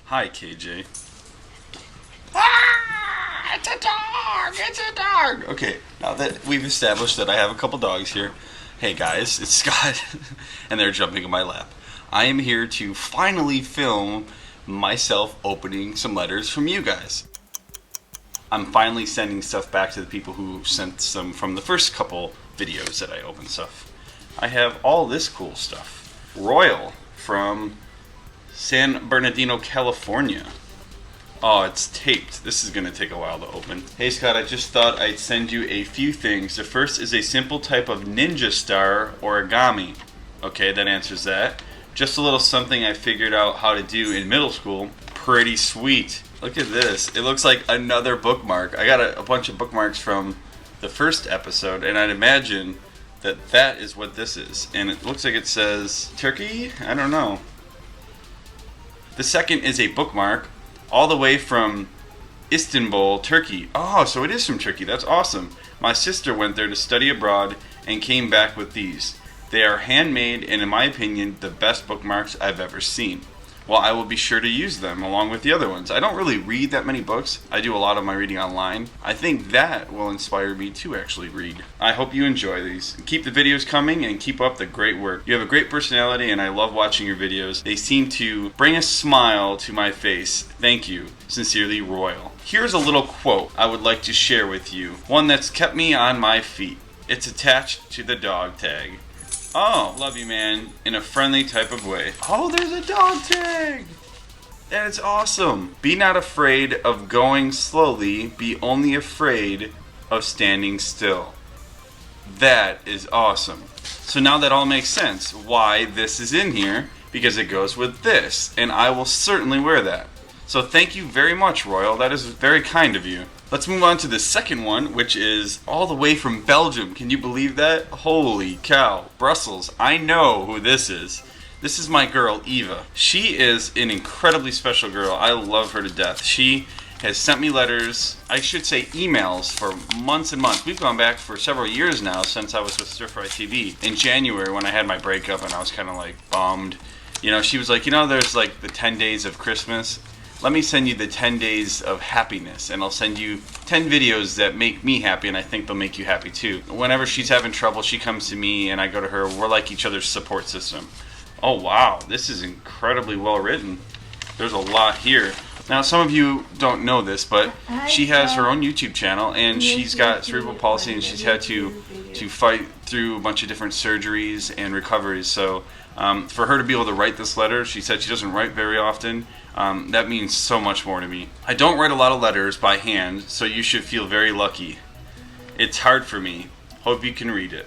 Hi, KJ. Ah, it's a dog! It's a dog! Okay, now that we've established that I have a couple dogs here, hey guys, it's Scott, and they're jumping in my lap. I am here to finally film myself opening some letters from you guys. I'm finally sending stuff back to the people who sent some from the first couple videos that I opened stuff. I have all this cool stuff. Royal from San Bernardino, California. Oh, it's taped. This is going to take a while to open. Hey Scott, I just thought I'd send you a few things. The first is a simple type of ninja star origami. Okay, that answers that. Just a little something I figured out how to do in middle school. Pretty sweet. Look at this. It looks like another bookmark. I got a bunch of bookmarks from the first episode, and I'd imagine that that is what this is. And it looks like it says Turkey? I don't know. The second is a bookmark all the way from Istanbul, Turkey. Oh, so it is from Turkey. That's awesome. My sister went there to study abroad and came back with these. They are handmade and, in my opinion, the best bookmarks I've ever seen. Well, I will be sure to use them along with the other ones. I don't really read that many books. I do a lot of my reading online. I think that will inspire me to actually read. I hope you enjoy these. Keep the videos coming and keep up the great work. You have a great personality and I love watching your videos. They seem to bring a smile to my face. Thank you. Sincerely, Royal. Here's a little quote I would like to share with you. One that's kept me on my feet. It's attached to the dog tag. Oh, love you, man, in a friendly type of way. Oh, there's a dog tag! That is awesome. Be not afraid of going slowly. Be only afraid of standing still. That is awesome. So now that all makes sense why this is in here, because it goes with this, and I will certainly wear that. So thank you very much, Royal. That is very kind of you. Let's move on to the second one, which is all the way from Belgium. Can you believe that? Holy cow. Brussels. I know who this is. This is my girl, Eva. She is an incredibly special girl. I love her to death. She has sent me letters, I should say emails, for months and months. We've gone back for several years now since I was with Stir Fry TV. In January, when I had my breakup and I was kind of like bummed, you know, she was like, you know, there's like the 10 days of Christmas. Let me send you the 10 days of happiness, and I'll send you 10 videos that make me happy, and I think they'll make you happy too. Whenever she's having trouble, she comes to me, and I go to her. We're like each other's support system. Oh, wow. This is incredibly well written. There's a lot here. Now, some of you don't know this, but she has her own YouTube channel, and she's got cerebral palsy, and she's had to fight through a bunch of different surgeries and recoveries. So for her to be able to write this letter, she said she doesn't write very often. That means so much more to me. I don't write a lot of letters by hand, so you should feel very lucky. It's hard for me. Hope you can read it.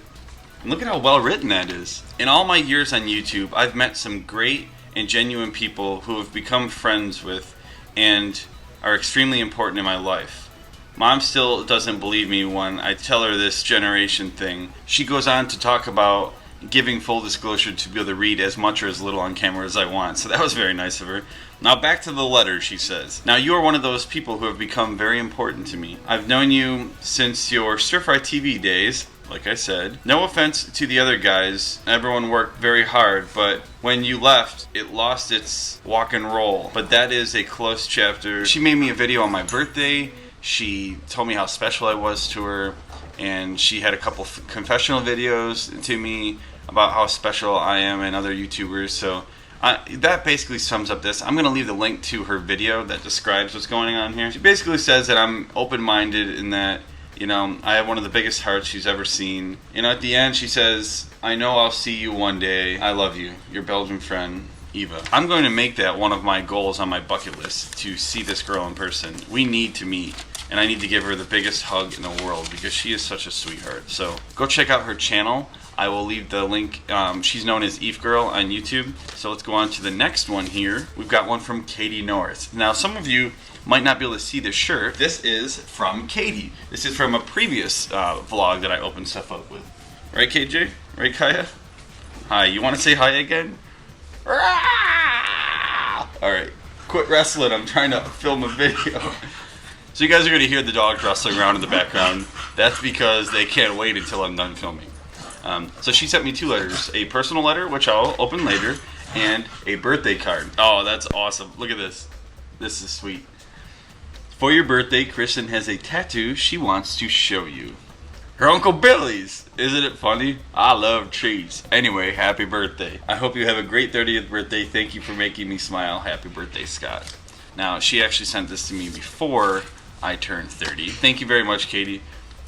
And look at how well written that is. In all my years on YouTube, I've met some great and genuine people who have become friends with and are extremely important in my life. Mom still doesn't believe me when I tell her this generation thing. She goes on to talk about giving full disclosure to be able to read as much or as little on camera as I want. So that was very nice of her. Now back to the letter, she says. Now you are one of those people who have become very important to me. I've known you since your Stir Fry TV days, like I said. No offense to the other guys. Everyone worked very hard, but when you left, it lost its walk and roll. But that is a close chapter. She made me a video on my birthday. She told me how special I was to her. And she had a couple confessional videos to me about how special I am and other YouTubers. So that basically sums up this. I'm going to leave the link to her video that describes what's going on here. She basically says that I'm open-minded and that, you know, I have one of the biggest hearts she's ever seen. You know, at the end she says, I know I'll see you one day. I love you. Your Belgian friend, Eva. I'm going to make that one of my goals on my bucket list, to see this girl in person. We need to meet. And I need to give her the biggest hug in the world because she is such a sweetheart. So go check out her channel. I will leave the link. She's known as Eve Girl on YouTube. So let's go on to the next one here. We've got one from Katie Norris. Now some of you might not be able to see this shirt. This is from Katie. This is from a previous vlog that I opened stuff up with. Right, KJ? Right, Kaya? Hi, you want to say hi again? Alright, quit wrestling. I'm trying to film a video. So you guys are going to hear the dogs wrestling around in the background. That's because they can't wait until I'm done filming. So she sent me two letters. A personal letter, which I'll open later, and a birthday card. Oh, that's awesome. Look at this. This is sweet. For your birthday, Kristen has a tattoo she wants to show you. Her Uncle Billy's. Isn't it funny? I love trees. Anyway, happy birthday. I hope you have a great 30th birthday. Thank you for making me smile. Happy birthday, Scott. Now, she actually sent this to me before I turned 30. Thank you very much, Katie.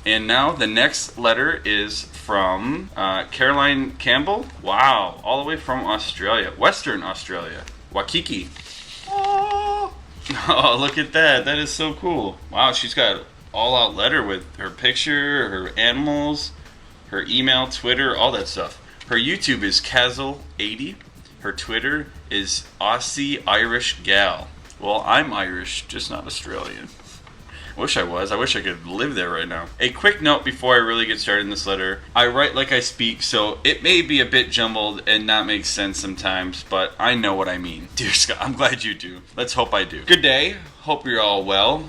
And now the next letter is from Caroline Campbell. Wow, all the way from Australia. Western Australia. Waikiki. Oh, look at that. That is so cool. Wow, she's got all-out letter with her picture, her animals, her email, Twitter, all that stuff. Her YouTube is Kazel80. Her Twitter is Aussie Irish Gal. Well, I'm Irish, just not Australian. Wish I was. I wish I could live there right now. A quick note before I really get started in this letter. I write like I speak, so it may be a bit jumbled and not make sense sometimes, but I know what I mean. Dear Scott, I'm glad you do. Let's hope I do. Good day. Hope you're all well.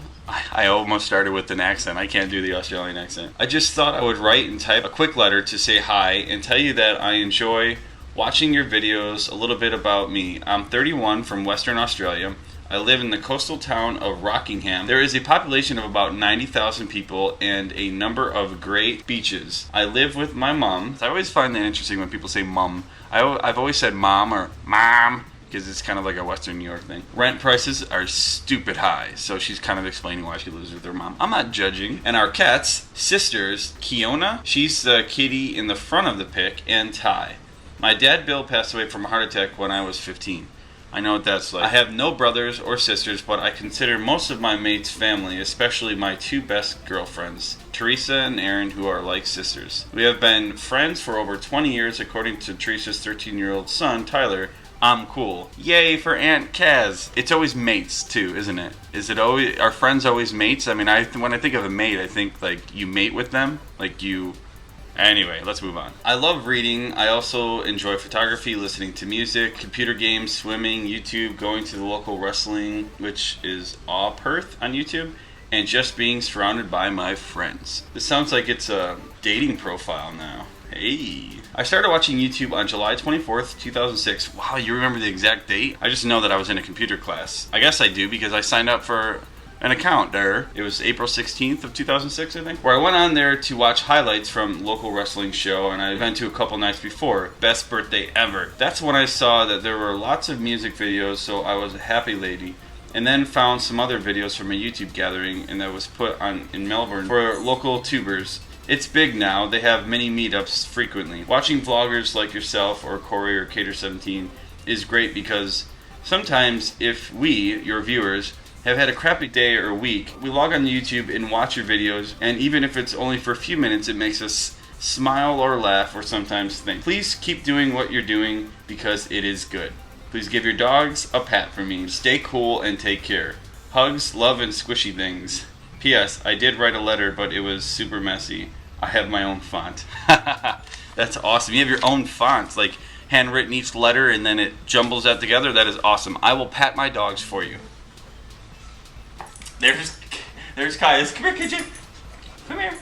I almost started with an accent. I can't do the Australian accent. I just thought I would write and type a quick letter to say hi and tell you that I enjoy watching your videos. A little bit about me. I'm 31 from Western Australia. I live in the coastal town of Rockingham. There is a population of about 90,000 people and a number of great beaches. I live with my mom. I always find that interesting when people say mum. I've always said mom or mom, because it's kind of like a Western New York thing. Rent prices are stupid high, so she's kind of explaining why she lives with her mom. I'm not judging. And our cats, sisters, Kiona, she's the kitty in the front of the pic, and Ty. My dad, Bill, passed away from a heart attack when I was 15. I know what that's like. I have no brothers or sisters, but I consider most of my mates family, especially my two best girlfriends, Teresa and Erin, who are like sisters. We have been friends for over 20 years, according to Teresa's 13-year-old son, Tyler. I'm cool. Yay for Aunt Kaz. It's always mates too, isn't it? Is it always, are friends always mates? I mean, when I think of a mate, I think like you mate with them, like you. Anyway, let's move on. I love reading. I also enjoy photography, listening to music, computer games, swimming, YouTube, going to the local wrestling, which is Aw Perth on YouTube, and just being surrounded by my friends. This sounds like it's a dating profile now. Hey. I started watching YouTube on July 24th, 2006. Wow, you remember the exact date? I just know that I was in a computer class. I guess I do because I signed up for an account there. It was April 16th of 2006, I think, where I went on there to watch highlights from local wrestling show, and I went to a couple nights before. Best birthday ever. That's when I saw that there were lots of music videos, so I was a happy lady. And then found some other videos from a YouTube gathering, and that was put on in Melbourne for local tubers. It's big now. They have many meetups frequently. Watching vloggers like yourself or Corey or Cater17 is great because sometimes if we, your viewers, have had a crappy day or week, we log on to YouTube and watch your videos, and even if it's only for a few minutes, it makes us smile or laugh or sometimes think. Please keep doing what you're doing because it is good. Please give your dogs a pat for me. Stay cool and take care. Hugs, love, and squishy things. P.S. I did write a letter, but it was super messy. I have my own font. That's awesome. You have your own font, like handwritten each letter, and then it jumbles that together. That is awesome. I will pat my dogs for you. There's Kaya's. Come here, KJ. Come here.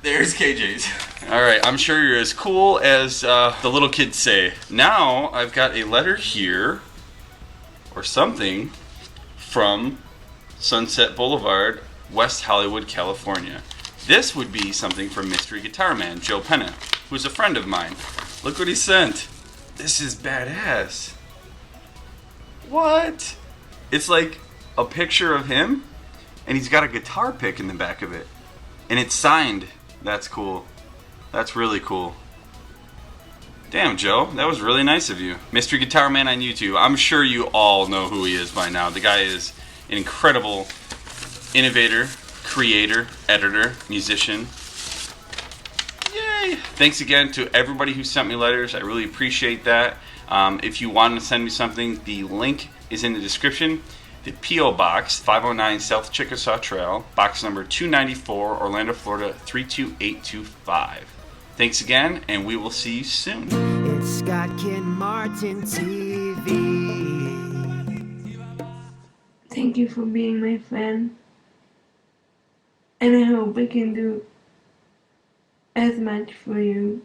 There's KJ's. All right, I'm sure you're as cool as the little kids say. Now I've got a letter here, or something, from Sunset Boulevard, West Hollywood, California. This would be something from Mystery Guitar Man, Joe Penna, who's a friend of mine. Look what he sent. This is badass. What? It's like a picture of him, and he's got a guitar pick in the back of it. And it's signed. That's cool. That's really cool. Damn, Joe, that was really nice of you. Mystery Guitar Man on YouTube. I'm sure you all know who he is by now. The guy is an incredible innovator, creator, editor, musician. Yay! Thanks again to everybody who sent me letters. I really appreciate that. If you want to send me something, the link is in the description. The P.O. Box, 509 South Chickasaw Trail, box number 294, Orlando, Florida, 32825. Thanks again, and we will see you soon. It's Scott Ken Martin TV. Thank you for being my friend. And I hope I can do as much for you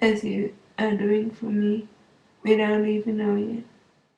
as you are doing for me without even knowing it.